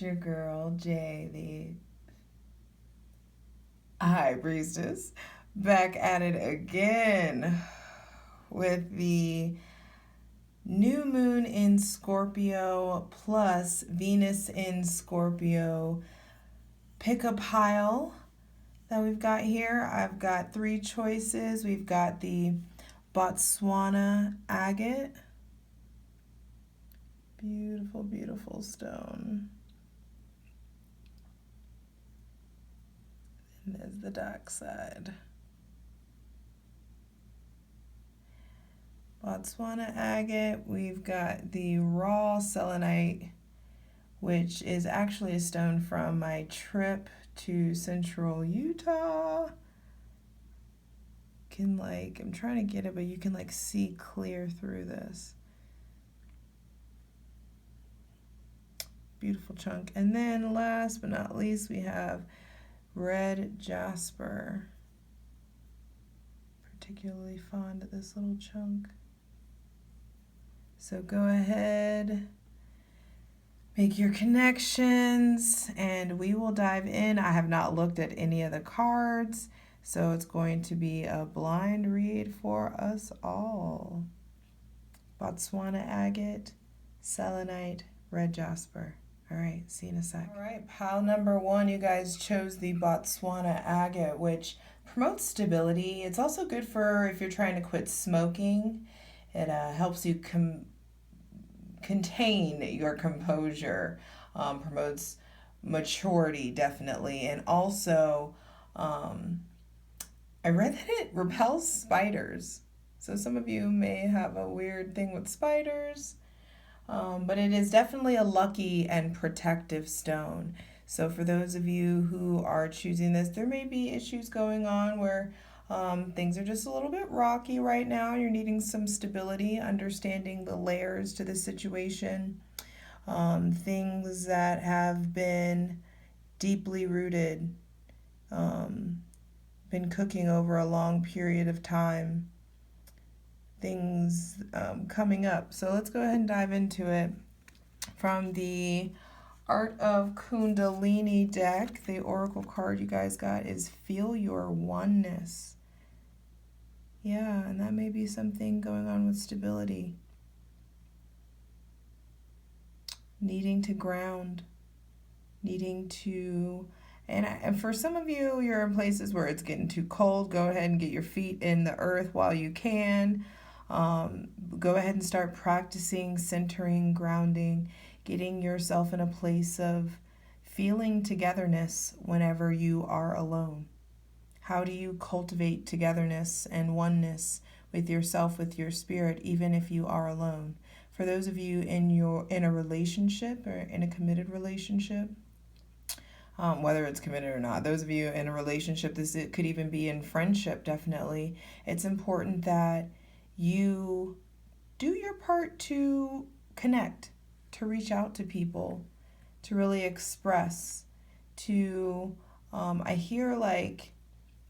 your girl, Jay, the High Priestess, back at it again with the new moon in Scorpio plus Venus in Scorpio pick-up pile that we've got here. I've got 3 choices. We've got the Botswanan Agate. Beautiful, beautiful stone. And there's the dark side. Botswanan Agate. We've got the raw Selenite, which is actually a stone from my trip to central Utah. I'm trying to get it, but you can see clear through this. Beautiful chunk. And then last but not least, we have Red Jasper. Particularly fond of this little chunk. So go ahead, make your connections, and we will dive in. I have not looked at any of the cards, so it's going to be a blind read for us all. Botswanan Agate, Selenite, Red Jasper. All right, see you in a sec. All right, pile number 1, you guys chose the Botswanan Agate, which promotes stability. It's also good for if you're trying to quit smoking. It helps you contain your composure, promotes maturity, definitely. And also, I read that it repels spiders. So some of you may have a weird thing with spiders. But it is definitely a lucky and protective stone. So for those of you who are choosing this, there may be issues going on where things are just a little bit rocky right now. You're needing some stability, understanding the layers to the situation. Things that have been deeply rooted, been cooking over a long period of time. Things coming up. So let's go ahead and dive into it. From the Art of Kundalini deck, the oracle card you guys got is Feel Your Oneness. Yeah, and that may be something going on with stability. Needing to ground. Needing to... And for some of you, you're in places where it's getting too cold. Go ahead and get your feet in the earth while you can. Go ahead and start practicing centering, grounding, getting yourself in a place of feeling togetherness whenever you are alone. How do you cultivate togetherness and oneness with yourself, with your spirit, even if you are alone? For those of you in a relationship or in a committed relationship, whether it's committed or not, those of you in a relationship, it could even be in friendship, definitely. It's important that you do your part to connect, to reach out to people, to really express, I hear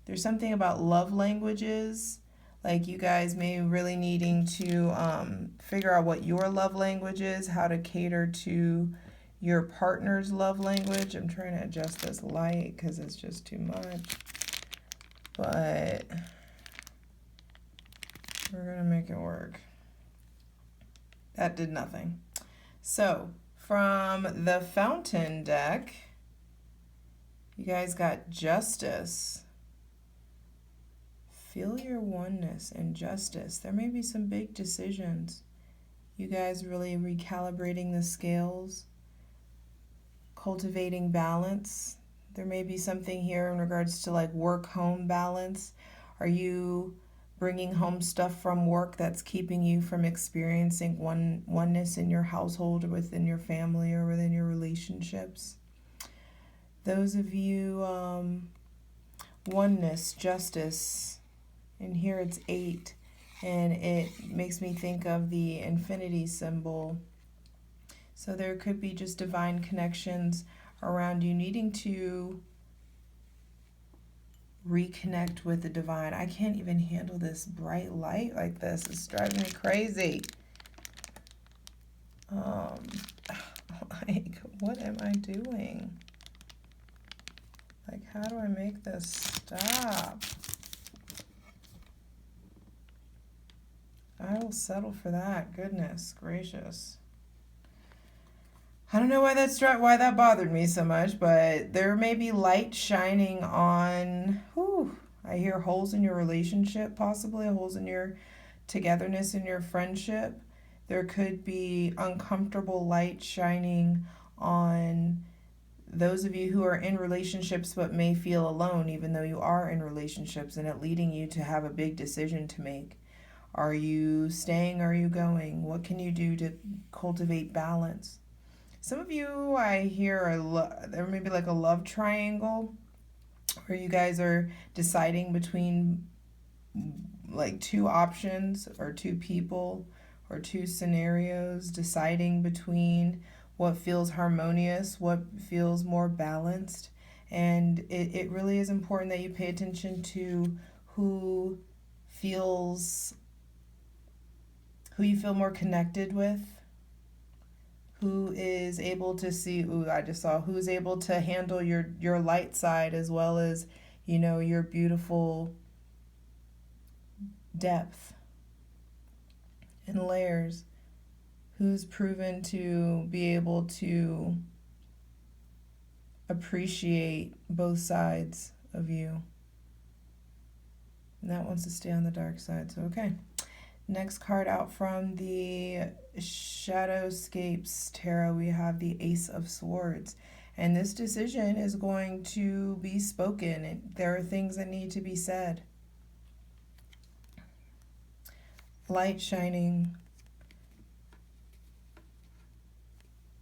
there's something about love languages, you guys may really needing to figure out what your love language is, how to cater to your partner's love language. I'm trying to adjust this light because it's just too much, but we're going to make it work. That did nothing. So, from the Fountain deck, you guys got Justice. Feel your oneness and justice. There may be some big decisions. You guys really recalibrating the scales, cultivating balance. There may be something here in regards to work-home balance. Are you bringing home stuff from work that's keeping you from experiencing oneness in your household or within your family or within your relationships? Those of you, oneness, justice, and here it's 8, and it makes me think of the infinity symbol. So there could be just divine connections around you needing to reconnect with the divine. I can't even handle this bright light like this. It's driving me crazy. What am I doing? Like, how do I make this stop? I will settle for that. Goodness gracious. I don't know why that bothered me so much, but there may be light shining on, I hear holes in your relationship, possibly holes in your togetherness in your friendship. There could be uncomfortable light shining on those of you who are in relationships but may feel alone even though you are in relationships, and it leading you to have a big decision to make. Are you staying? Are you going? What can you do to cultivate balance? Some of you, I hear, there may be like a love triangle where you guys are deciding between like two options or two people or two scenarios, deciding between what feels harmonious, what feels more balanced. And it really is important that you pay attention to who you feel more connected with, who is able to see, who is able to handle your light side as well as, your beautiful depth and layers, who's proven to be able to appreciate both sides of you. And that wants to stay on the dark side. So, okay. Next card out from the Shadowscapes Tarot, we have the Ace of Swords. And this decision is going to be spoken. And there are things that need to be said. Light shining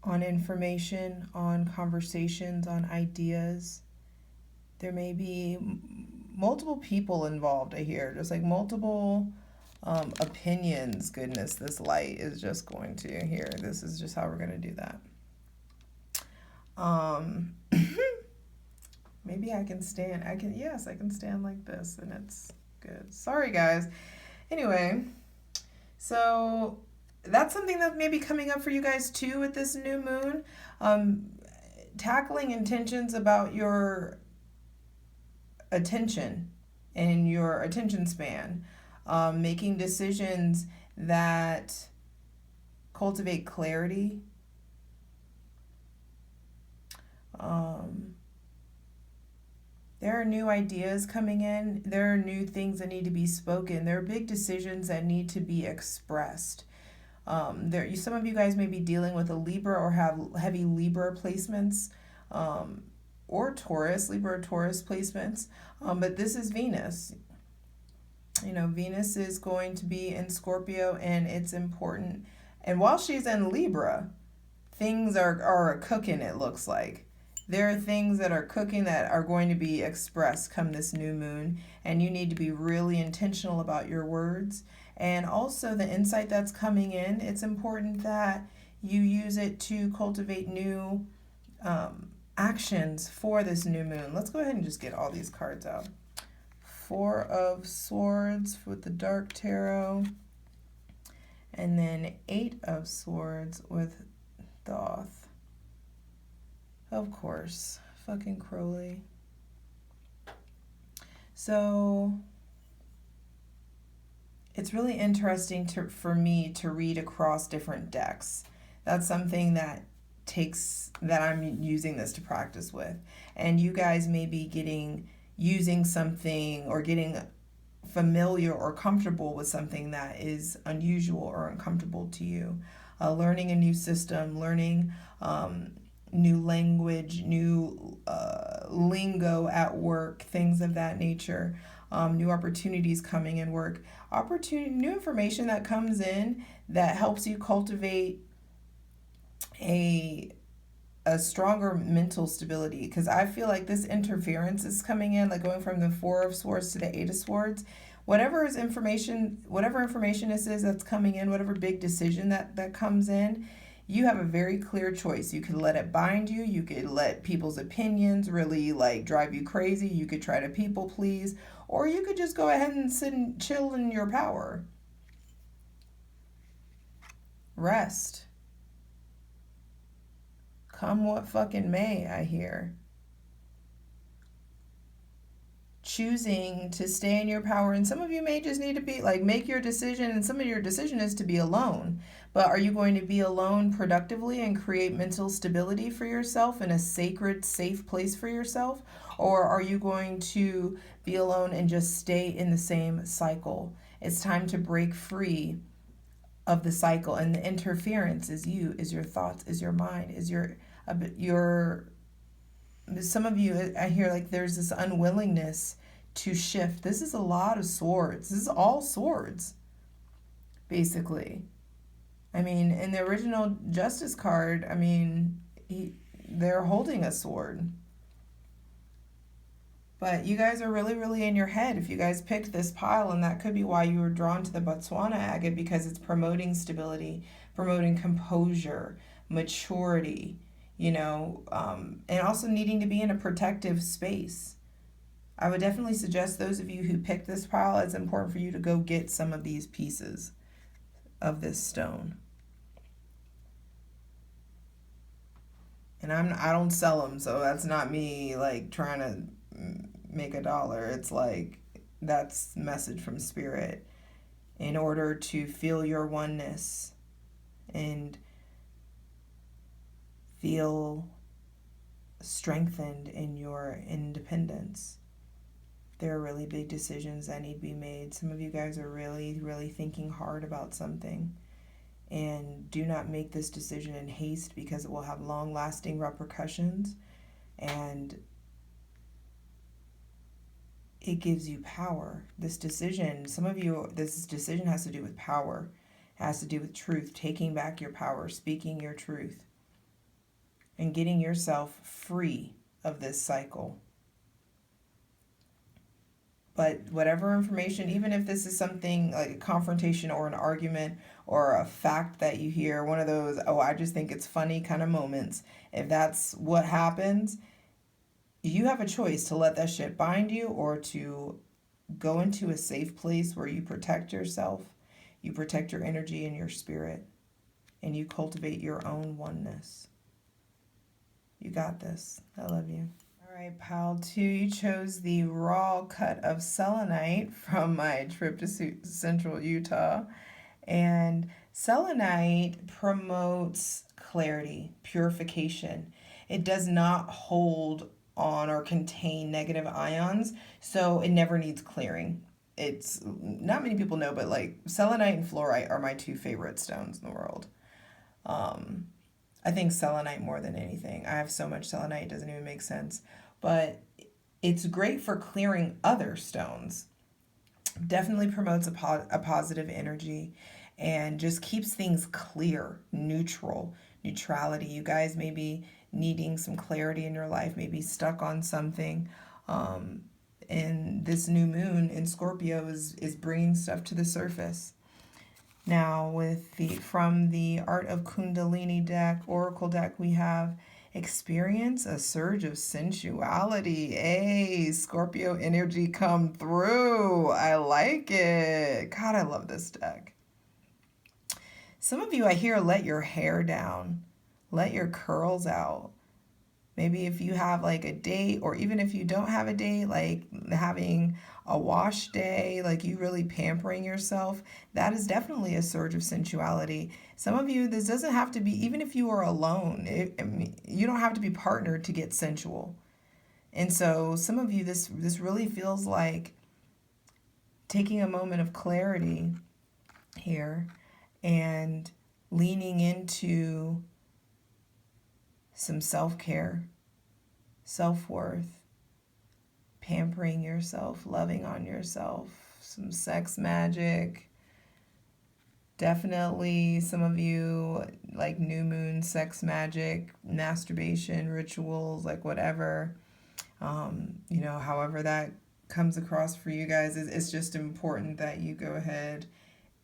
on information, on conversations, on ideas. There may be multiple people involved, I hear. Just like multiple opinions. Goodness, this light is just going to this is just how we're going to do that. Maybe I can stand like this and it's good. Sorry guys. Anyway, so that's something that may be coming up for you guys too with this new moon. Tackling intentions about your attention and your attention span. Making decisions that cultivate clarity. There are new ideas coming in. There are new things that need to be spoken. There are big decisions that need to be expressed. Some of you guys may be dealing with a Libra or have heavy Libra placements, or Taurus, Libra or Taurus placements. But this is Venus. Venus is going to be in Scorpio, and it's important. And while she's in Libra, things are cooking, it looks like. There are things that are cooking that are going to be expressed come this new moon, and you need to be really intentional about your words. And also the insight that's coming in, it's important that you use it to cultivate new actions for this new moon. Let's go ahead and just get all these cards out. 4 of Swords with the Dark Tarot, and then 8 of Swords with Thoth. Of course, fucking Crowley. So it's really interesting for me to read across different decks. That's something that I'm using this to practice with. And you guys may be using something or getting familiar or comfortable with something that is unusual or uncomfortable to you. Learning a new system, learning new language, new lingo at work, things of that nature. New opportunities coming in work. New information that comes in that helps you cultivate a stronger mental stability, because I feel like this interference is coming in, like going from the 4 of Swords to the 8 of Swords. Whatever information this is that's coming in, whatever big decision that comes in, you have a very clear choice. You could let it bind you. You could let people's opinions really drive you crazy. You could try to people please, or you could just go ahead and sit and chill in your power. Rest. Come what fucking may, I hear. Choosing to stay in your power. And some of you may just need to be like, make your decision. And some of your decision is to be alone. But are you going to be alone productively and create mental stability for yourself in a sacred, safe place for yourself? Or are you going to be alone and just stay in the same cycle? It's time to break free of the cycle. And the interference is you, is your thoughts, is your mind, is your some of you, I hear like there's this unwillingness to shift. This is a lot of swords. This is all swords, basically. I mean, in the original Justice card, I mean, they're holding a sword. But you guys are really, really in your head if you guys picked this pile, and that could be why you were drawn to the Botswanan Agate, because it's promoting stability, promoting composure, maturity, and also needing to be in a protective space. I would definitely suggest those of you who picked this pile, it's important for you to go get some of these pieces of this stone. And I don't sell them, so that's not me like trying to make a dollar. It's like that's message from spirit in order to feel your oneness and feel strengthened in your independence. There are really big decisions that need to be made. Some of you guys are really, really thinking hard about something. And do not make this decision in haste, because it will have long-lasting repercussions. And it gives you power. This decision, some of you, this decision has to do with power. It has to do with truth, taking back your power, speaking your truth, and getting yourself free of this cycle. But whatever information, even if this is something like a confrontation or an argument or a fact that you hear, one of those, oh, I just think it's funny kind of moments, if that's what happens, you have a choice to let that shit bind you or to go into a safe place where you protect yourself, you protect your energy and your spirit, and you cultivate your own oneness. You got this. I love you. All right, pile 2, you chose the raw cut of selenite from my trip to Central Utah. And selenite promotes clarity, purification. It does not hold on or contain negative ions, so it never needs clearing. It's not many people know, but like selenite and fluorite are my 2 favorite stones in the world. I think selenite more than anything. I have so much selenite, it doesn't even make sense. But it's great for clearing other stones. Definitely promotes a positive energy and just keeps things clear, neutrality. You guys may be needing some clarity in your life, maybe stuck on something. And this new moon in Scorpio is bringing stuff to the surface. Now, from the Art of Kundalini deck, Oracle deck, we have experience a surge of sensuality. Hey, Scorpio energy come through. I like it. God, I love this deck. Some of you, I hear, let your hair down. Let your curls out. Maybe if you have like a date, or even if you don't have a date, like having a wash day, like you really pampering yourself, that is definitely a surge of sensuality. Some of you, this doesn't have to be, even if you are alone, you don't have to be partnered to get sensual. And so some of you, this really feels like taking a moment of clarity here and leaning into some self-care, self-worth, pampering yourself, loving on yourself, some sex magic. Definitely some of you like new moon sex magic, masturbation rituals, like whatever, however that comes across for you guys. It's just important that you go ahead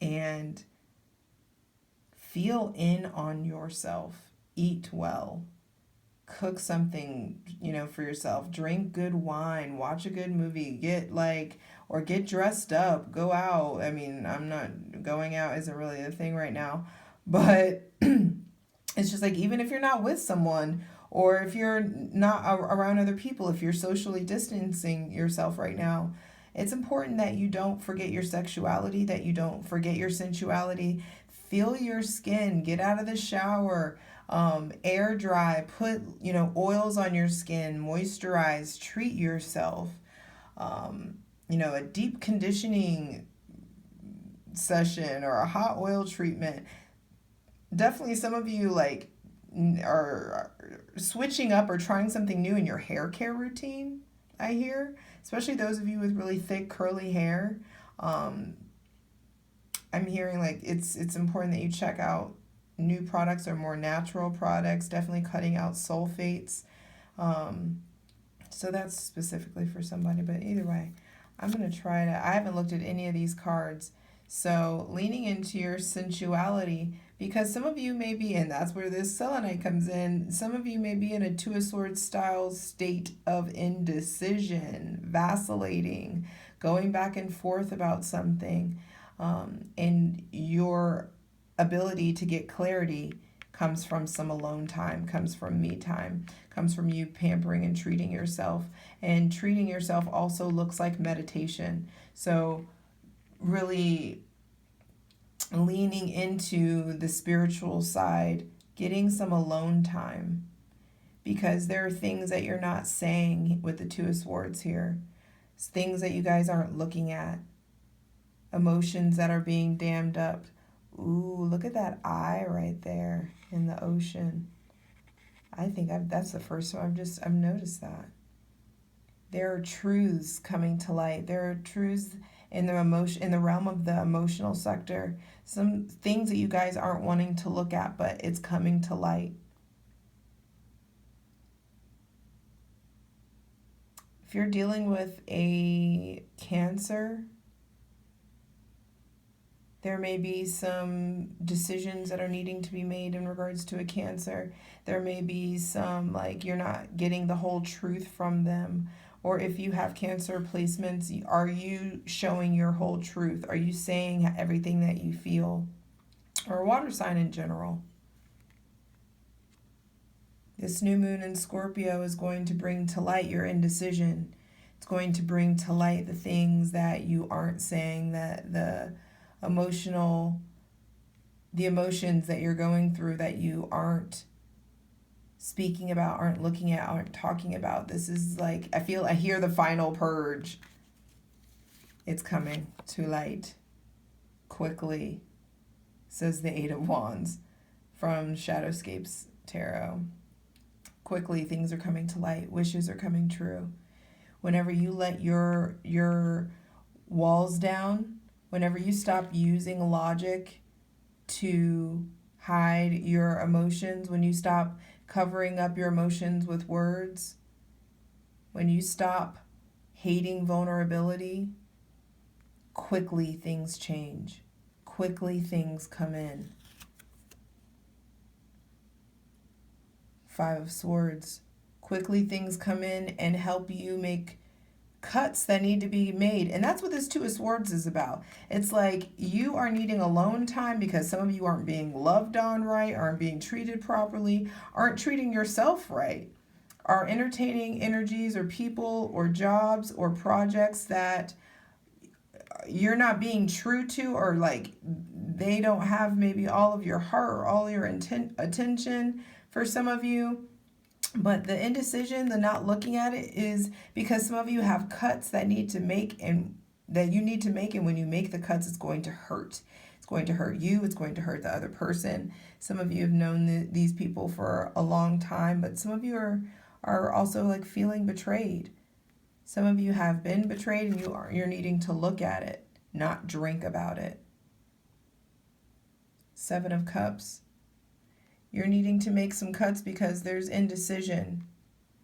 and feel in on yourself, eat well, cook something, for yourself, drink good wine, watch a good movie, get dressed up, go out. I mean, I'm not going out isn't really a thing right now, but It's just like, even if you're not with someone, or if you're not around other people, if you're socially distancing yourself right now, it's important that you don't forget your sexuality, that you don't forget your sensuality. Feel your skin, get out of the shower, air dry, put, oils on your skin, moisturize, treat yourself. A deep conditioning session or a hot oil treatment. Definitely some of you like are switching up or trying something new in your hair care routine, I hear, especially those of you with really thick curly hair. I'm hearing like it's important that you check out new products or more natural products, definitely cutting out sulfates. So that's specifically for somebody, but either way, I'm going to try to, I haven't looked at any of these cards. So leaning into your sensuality, because some of you may be, and that's where this selenite comes in, some of you may be in a Two of Swords style state of indecision, vacillating, going back and forth about something. And your ability to get clarity comes from some alone time, comes from me time, comes from you pampering and treating yourself. And treating yourself also looks like meditation. So really leaning into the spiritual side, getting some alone time, because there are things that you're not saying with the Two of Swords here. It's things that you guys aren't looking at, emotions that are being dammed up. Ooh, look at that eye right there in the ocean. I think that's the first time I've noticed that. There are truths coming to light. There are truths in the realm of the emotional sector. Some things that you guys aren't wanting to look at, but it's coming to light. If you're dealing with a Cancer, there may be some decisions that are needing to be made in regards to a Cancer. There may be some, like, you're not getting the whole truth from them. Or if you have Cancer placements, are you showing your whole truth? Are you saying everything that you feel? Or a water sign in general. This new moon in Scorpio is going to bring to light your indecision. It's going to bring to light the things that you aren't saying, that the emotions that you're going through that you aren't speaking about, aren't looking at, aren't talking about. This is like, I hear the final purge. It's coming to light quickly, says the Eight of Wands from Shadowscapes Tarot. Quickly, things are coming to light. Wishes are coming true. Whenever you let your walls down, whenever you stop using logic to hide your emotions, when you stop covering up your emotions with words, when you stop hating vulnerability, quickly things change. Quickly things come in. Five of Swords. Quickly things come in and help you make cuts that need to be made. And that's what this Two of Swords is about. It's like you are needing alone time because some of you aren't being loved on right, aren't being treated properly, aren't treating yourself right, are entertaining energies or people or jobs or projects that you're not being true to, or like they don't have maybe all of your heart or all your attention for some of you. But the indecision, the not looking at it, is because some of you have cuts that need to make, and that you need to make, and when you make the cuts, it's going to hurt. It's going to hurt you. It's going to hurt the other person. Some of you have known these people for a long time, but some of you are also like feeling betrayed. Some of you have been betrayed, and you're needing to look at it, not drink about it. Seven of Cups. You're needing to make some cuts because there's indecision.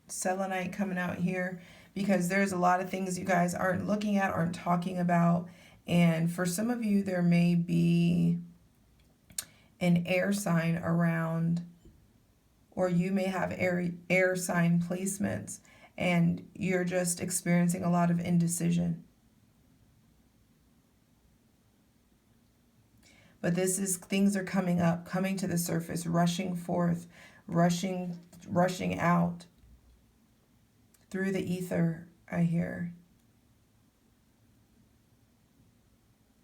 Selenite coming out here because there's a lot of things you guys aren't looking at, aren't talking about. And for some of you, there may be an air sign around, or you may have air sign placements, and you're just experiencing a lot of indecision. But this is, things are coming up, coming to the surface, rushing forth, rushing out through the ether, I hear.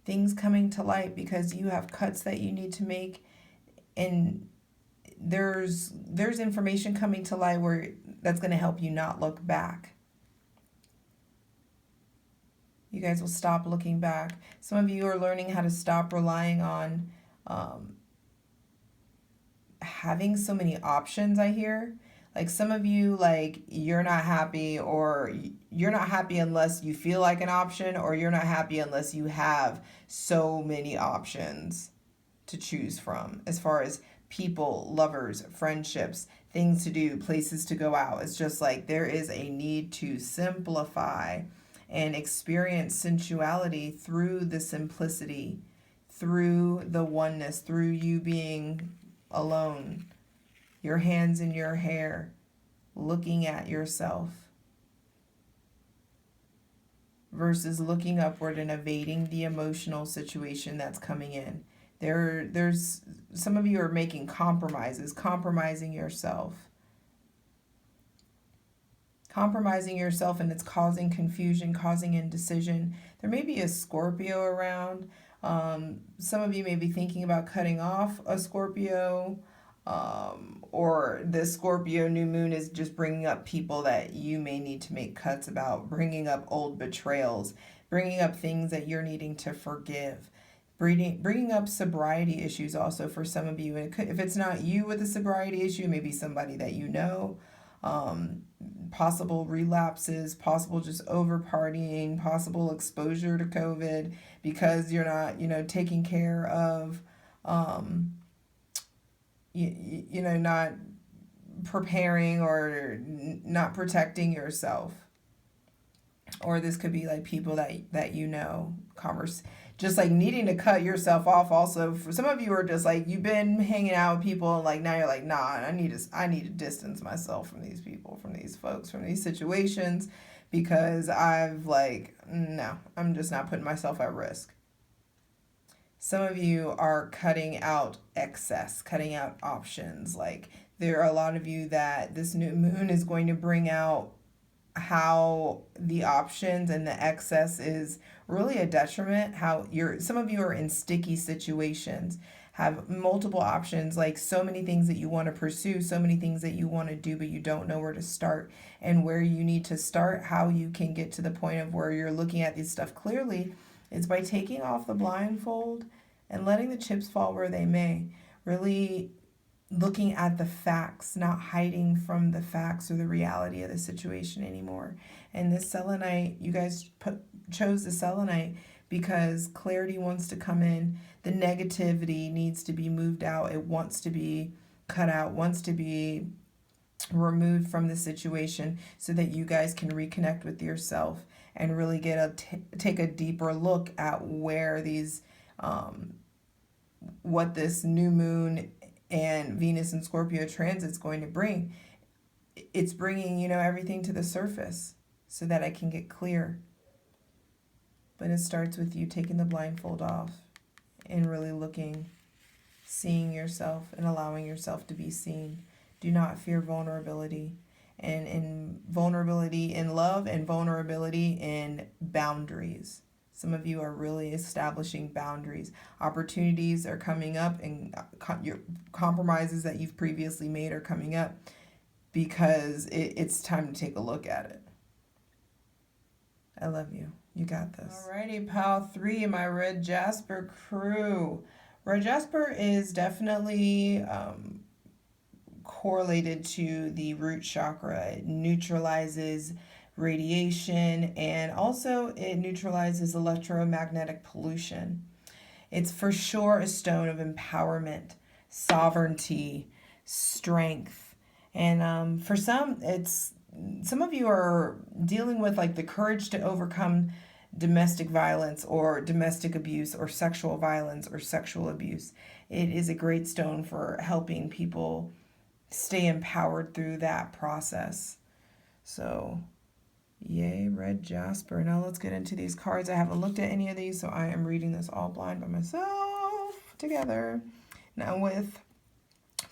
Things coming to light because you have cuts that you need to make, and there's information coming to light where that's going to help you not look back. You guys will stop looking back. Some of you are learning how to stop relying on having so many options, I hear. Like some of you, like you're not happy, or you're not happy unless you feel like an option, or you're not happy unless you have so many options to choose from as far as people, lovers, friendships, things to do, places to go out. It's just like there is a need to simplify and experience sensuality through the simplicity, through the oneness, through you being alone, your hands in your hair, looking at yourself, versus looking upward and evading the emotional situation that's coming in. There's some of you are making compromises, compromising yourself, and it's causing confusion, causing indecision. There may be a Scorpio around. Some of you may be thinking about cutting off a Scorpio, or the Scorpio new moon is just bringing up people that you may need to make cuts about, bringing up old betrayals, bringing up things that you're needing to forgive, bringing up sobriety issues also for some of you. And if it's not you with a sobriety issue, maybe somebody that you know. Possible relapses, possible just over partying, possible exposure to COVID because you're not, taking care of, not preparing or not protecting yourself. Or this could be like people that just like needing to cut yourself off. Also, for some of you are just like you've been hanging out with people and like now you're like, nah, I need to distance myself from these people, from these folks, from these situations, because no, I'm just not putting myself at risk. Some of you are cutting out excess, cutting out options. Like there are a lot of you that this new moon is going to bring out how the options and the excess is really a detriment. Some of you are in sticky situations, have multiple options, like so many things that you want to pursue, so many things that you want to do, but you don't know where to start and where you need to start. How you can get to the point of where you're looking at this stuff clearly is by taking off the blindfold and letting the chips fall where they may. Really looking at the facts, not hiding from the facts or the reality of the situation anymore. And this selenite, you guys chose the selenite because clarity wants to come in. The negativity needs to be moved out. It wants to be cut out, wants to be removed from the situation so that you guys can reconnect with yourself and really take a deeper look at where these, what this new moon and Venus and Scorpio transit's going to bring. It's bringing, everything to the surface so that I can get clear. But it starts with you taking the blindfold off and really looking, seeing yourself and allowing yourself to be seen. Do not fear vulnerability. And in vulnerability in love and vulnerability in boundaries. Some of you are really establishing boundaries. Opportunities are coming up, and your compromises that you've previously made are coming up because it's time to take a look at it. I love you. You got this. Alrighty, pal 3, my Red Jasper crew. Red Jasper is definitely correlated to the root chakra. It neutralizes radiation, and also it neutralizes electromagnetic pollution. It's for sure a stone of empowerment, sovereignty, strength. And for some of you are dealing with like the courage to overcome domestic violence or domestic abuse or sexual violence or sexual abuse. It is a great stone for helping people stay empowered through that process. So yay, Red Jasper. Now let's get into these cards. I haven't looked at any of these, so I am reading this all blind by myself. together. Now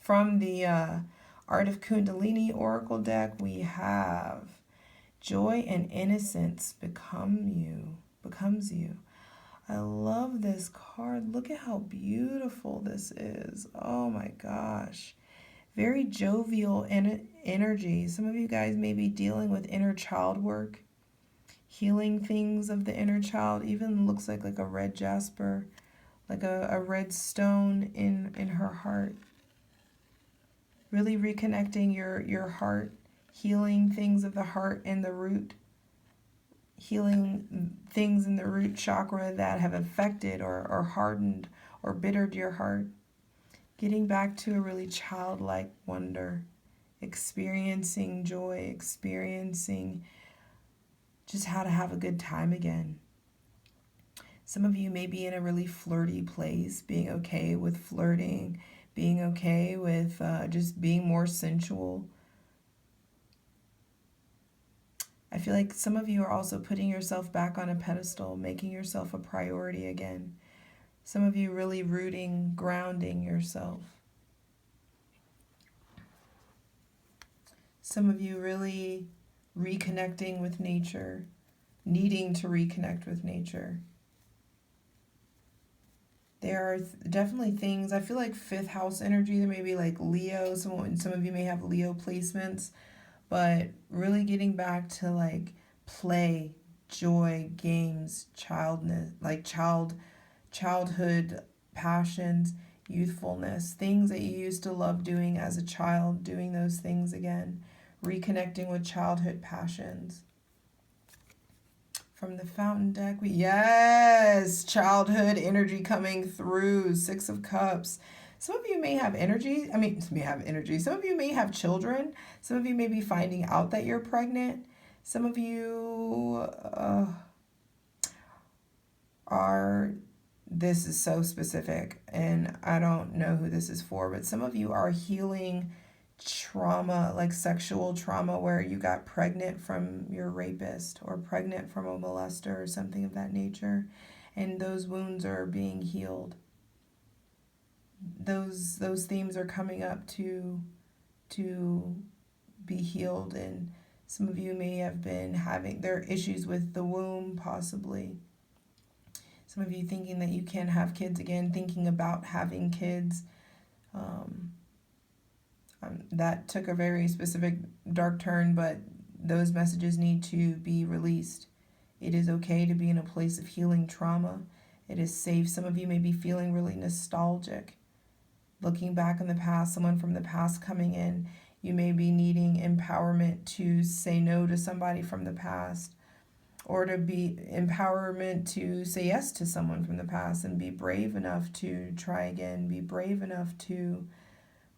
from the Art of Kundalini Oracle deck, we have joy and innocence becomes you. I love this card. Look at how beautiful this is. Oh my gosh. Very jovial energy. Some of you guys may be dealing with inner child work, healing things of the inner child. Even looks like a red jasper, like a red stone in her heart. Really reconnecting your heart, healing things of the heart and the root, healing things in the root chakra that have affected or hardened or bittered your heart. Getting back to a really childlike wonder, experiencing joy, experiencing just how to have a good time again. Some of you may be in a really flirty place, being okay with flirting, being okay with just being more sensual. I feel like some of you are also putting yourself back on a pedestal, making yourself a priority again. Some of you really rooting, grounding yourself. Some of you really reconnecting with nature, needing to reconnect with nature. There are definitely things, I feel like fifth house energy, there may be like Leo, some of you may have Leo placements, but really getting back to like play, joy, games, childhood passions, youthfulness, things that you used to love doing as a child, doing those things again, reconnecting with childhood passions. From the fountain deck, yes, childhood energy coming through, 6 of Cups. Some of you may have energy, some of you may have children, some of you may be finding out that you're pregnant, some of you this is so specific, and I don't know who this is for, but some of you are healing trauma, like sexual trauma, where you got pregnant from your rapist or pregnant from a molester or something of that nature, and those wounds are being healed. Those themes are coming up to be healed, and some of you may have been having their issues with the womb, possibly. Some of you thinking that you can't have kids again, thinking about having kids. That took a very specific dark turn, but those messages need to be released. It is okay to be in a place of healing trauma. It is safe. Some of you may be feeling really nostalgic. Looking back in the past, someone from the past coming in. You may be needing empowerment to say no to somebody from the past, or to be empowerment to say yes to someone from the past and be brave enough to try again, be brave enough to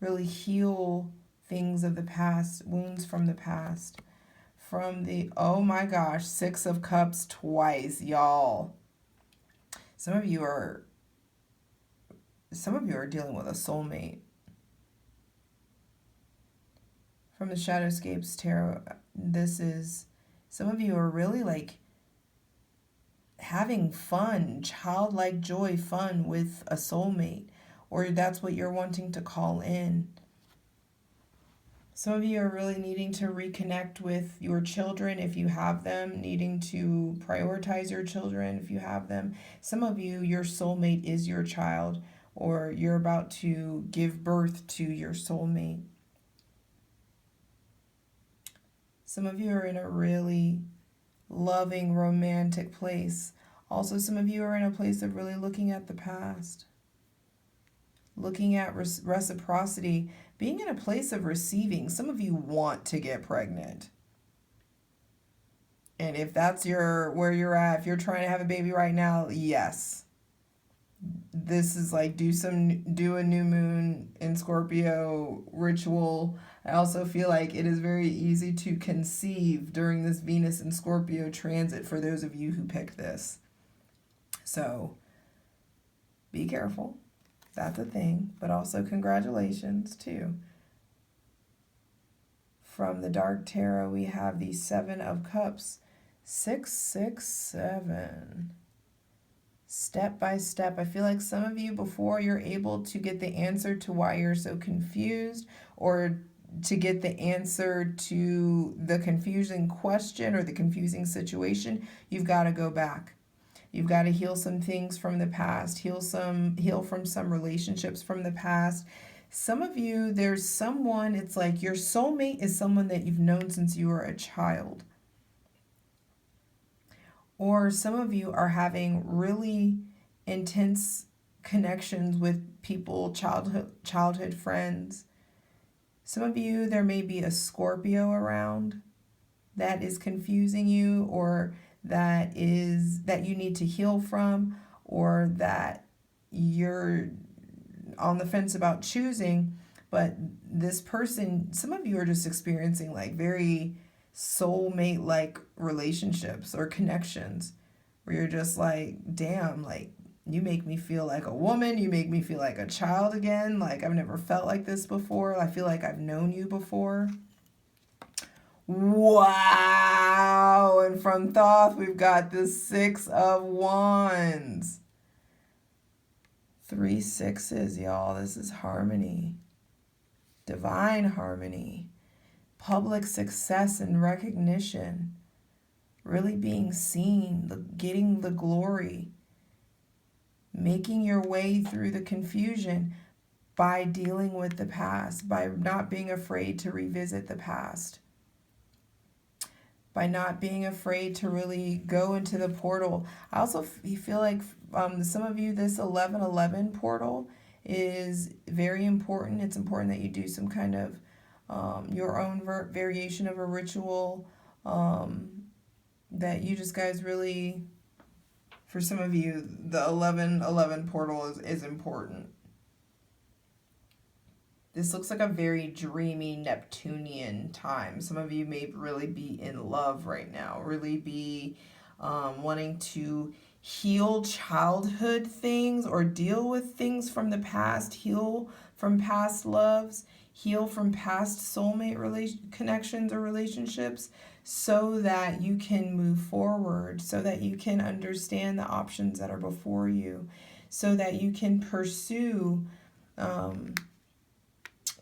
really heal things of the past, wounds from the past. From the, oh my gosh, 6 of Cups twice, y'all. Some of you are dealing with a soulmate. From the Shadowscapes Tarot, this is, some of you are really like having fun, childlike joy, fun with a soulmate, or that's what you're wanting to call in. Some of you are really needing to reconnect with your children if you have them, needing to prioritize your children if you have them. Some of you, your soulmate is your child, or you're about to give birth to your soulmate. Some of you are in a really loving, romantic place. Also, some of you are in a place of really looking at the past, looking at reciprocity, being in a place of receiving. Some of you want to get pregnant. And if that's where you're at, if you're trying to have a baby right now, yes. This is like do a new moon in Scorpio ritual. I also feel like it is very easy to conceive during this Venus and Scorpio transit for those of you who picked this. So be careful. That's a thing. But also congratulations too. From the Dark Tarot, we have the 7 of Cups. 667. step by step. I feel like some of you, before you're able to get the answer to why you're so confused, or to get the answer to the confusing question or the confusing situation, you've got to go back. You've got to heal some things from the past, heal from some relationships from the past. Some of you, there's someone, it's like your soulmate is someone that you've known since you were a child. Or some of you are having really intense connections with people, childhood friends. Some of you, there may be a Scorpio around that is confusing you, or that you need to heal from, or that you're on the fence about choosing. But this person, some of you are just experiencing like very soulmate like relationships or connections, where you're just like, damn, like you make me feel like a woman, you make me feel like a child again, like I've never felt like this before, I feel like I've known you before. Wow. And from Thoth, we've got the 6 of Wands. 3 sixes, y'all. This is harmony. Divine harmony. Public success and recognition. Really being seen, getting the glory. Making your way through the confusion by dealing with the past, by not being afraid to revisit the past. By not being afraid to really go into the portal. I also feel like some of you, this 1111 portal is very important. It's important that you do some kind of your own variation of a ritual that you just guys really, for some of you, the 1111 portal is important. This looks like a very dreamy Neptunian time. Some of you may really be in love right now, really be wanting to heal childhood things or deal with things from the past, heal from past loves, heal from past soulmate connections or relationships, so that you can move forward, so that you can understand the options that are before you, so that you can pursue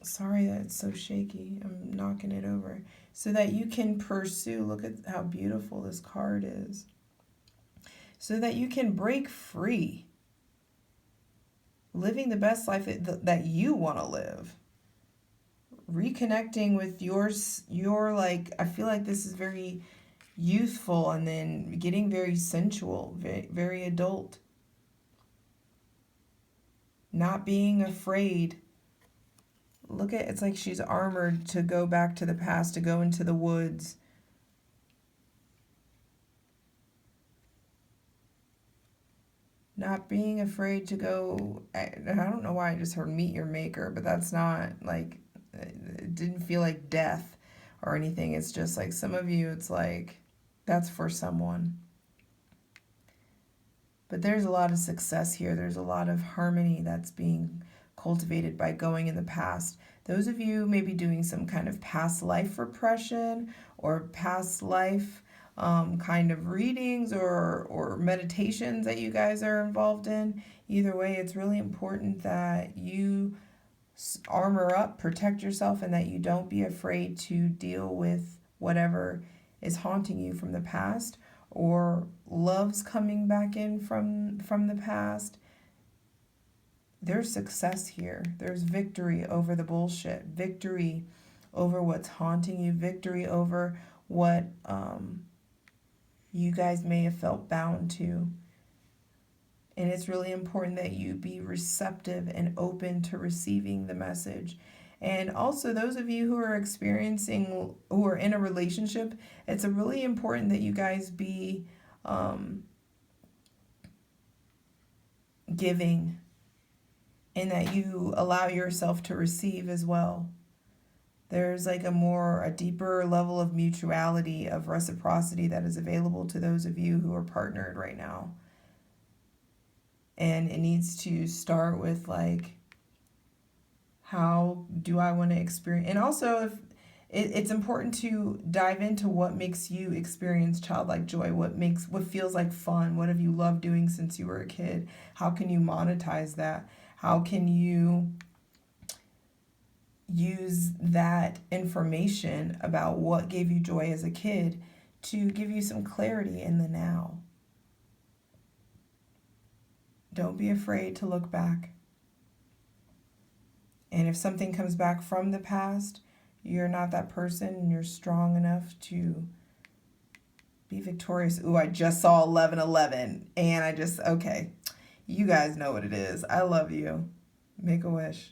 sorry that it's so shaky, I'm knocking it over, so that you can pursue, look at how beautiful this card is, so that you can break free, living the best life that you want to live, reconnecting with your like, I feel like this is very youthful, and then getting very sensual, very, very adult, not being afraid. Look at, it's like she's armored to go back to the past, to go into the woods. Not being afraid to go, I don't know why I just heard meet your maker, but that's not like, it didn't feel like death or anything. It's just like some of you, it's like, that's for someone. But there's a lot of success here. There's a lot of harmony that's being cultivated by going in the past. Those of you may be doing some kind of past life repression or past life kind of readings or meditations that you guys are involved in. Either way, it's really important that you armor up, protect yourself, and that you don't be afraid to deal with whatever is haunting you from the past, or love's coming back in from the past. There's success here. There's victory over the bullshit, victory over what's haunting you, victory over what you guys may have felt bound to. And it's really important that you be receptive and open to receiving the message. And also, those of you who are who are in a relationship, it's really important that you guys be giving, and that you allow yourself to receive as well. There's like a deeper level of mutuality, of reciprocity that is available to those of you who are partnered right now. And it needs to start with like, how do I want to experience? And also, it's important to dive into what makes you experience childlike joy, what feels like fun, what have you loved doing since you were a kid, how can you monetize that, how can you use that information about what gave you joy as a kid to give you some clarity in the now. Don't be afraid to look back. And if something comes back from the past, you're not that person and you're strong enough to be victorious. Ooh, I just saw 1111 and okay. You guys know what it is. I love you. Make a wish.